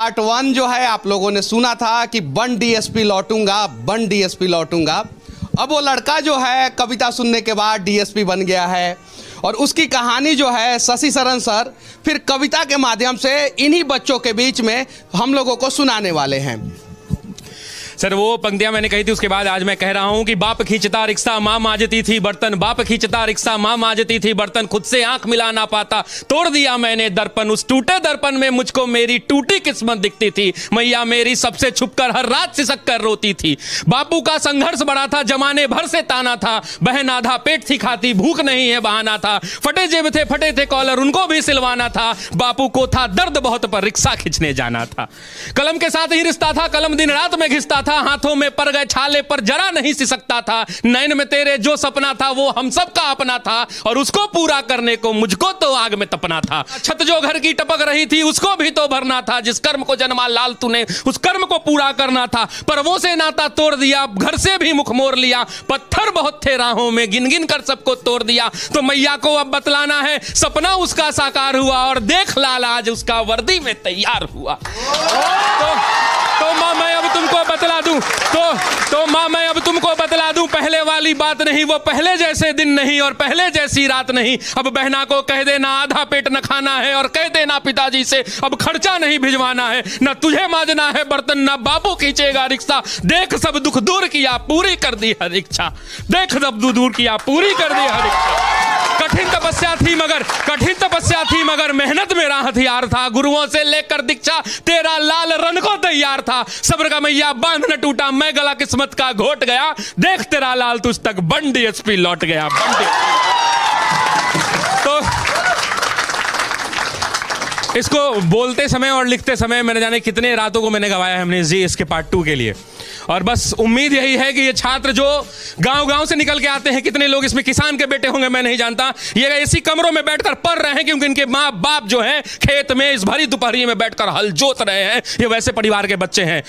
Part 1 जो है आप लोगों ने सुना था कि बन डीएसपी लौटूंगा, बन डीएसपी लौटूंगा। अब वो लड़का जो है कविता सुनने के बाद डीएसपी बन गया है और उसकी कहानी जो है शशि शरण सर फिर कविता के माध्यम से इन्हीं बच्चों के बीच में हम लोगों को सुनाने वाले हैं। सर वो पंक्तियां मैंने कही थी, उसके बाद आज मैं कह रहा हूं कि बाप खींचता रिक्शा मां मांजती थी बर्तन, बाप खींचता रिक्शा मां मांजती थी बर्तन, खुद से आंख मिला ना पाता तोड़ दिया मैंने दर्पण, उस टूटे दर्पण में मुझको मेरी टूटी किस्मत दिखती थी, मैया मेरी सबसे छुपकर हर रात सिसक कर रोती थी। बापू का संघर्ष बड़ा था, जमाने भर से ताना था, बहन आधा पेट थी खाती, भूख नहीं है बहाना था, फटे जेब थे फटे थे कॉलर उनको भी सिलवाना था, बापू को था दर्द बहुत पर रिक्शा खींचने जाना था। कलम के साथ ही रिश्ता था, कलम दिन रात में घिसता था, हाथों में पर गए छाले पर जरा नहीं सिसकता था, नैन में तेरे जो सपना था वो हम सब का अपना था और उसको पूरा करने को मुझको तो आग में तपना था। छत जो घर की टपक रही थी उसको भी तो भरना था, जिस कर्म को जन्मा लाल तूने उस कर्म को पूरा करना था, पर्वों से नाता तोड़ दिया, घर से भी मुख मोड़ लिया, पत्थर बहुत थे राहों में गिन गिन कर सबको तोड़ दिया, तो मैया को अब बतलाना है सपना उसका साकार हुआ और देख लाल आज उसका वर्दी में तैयार हुआ। तो मां मैं अब तुमको बतला दूं, तो मां मैं अब तुमको बतला दूं, पहले वाली बात नहीं, वो पहले जैसे दिन नहीं और पहले जैसी रात नहीं। अब बहना को कह देना आधा पेट न खाना है और कह देना पिताजी से अब खर्चा नहीं भिजवाना है, न तुझे मांजना है बर्तन न बापू खींचेगा रिक्शा, देख सब दुख दूर किया पूरी कर दी हर इच्छा, देख सब दुख दूर किया पूरी कर दी हर इच्छा। कठिन तपस्या थी मगर मेहनत मेरा हथियार था, गुरुओं से लेकर दीक्षा तेरा लाल रन को तैयार था, सब्र का मैया बांध न टूटा मैं गला किस्मत का घोट गया, देख तेरा लाल तुझ तक बन डीएसपी लौट गया। तो इसको बोलते समय और लिखते समय मैंने जाने कितने रातों को मैंने गवाया है हमने जी इसके पार्ट 2 के लिए, और बस उम्मीद यही है कि ये छात्र जो गांव-गांव से निकल के आते हैं, कितने लोग इसमें किसान के बेटे होंगे मैं नहीं जानता, ये ऐसी कमरों में बैठकर पढ़ रहे हैं क्योंकि इनके माँ बाप जो हैं खेत में इस भरी दोपहरी में बैठकर हल जोत रहे हैं, ये वैसे परिवार के बच्चे हैं।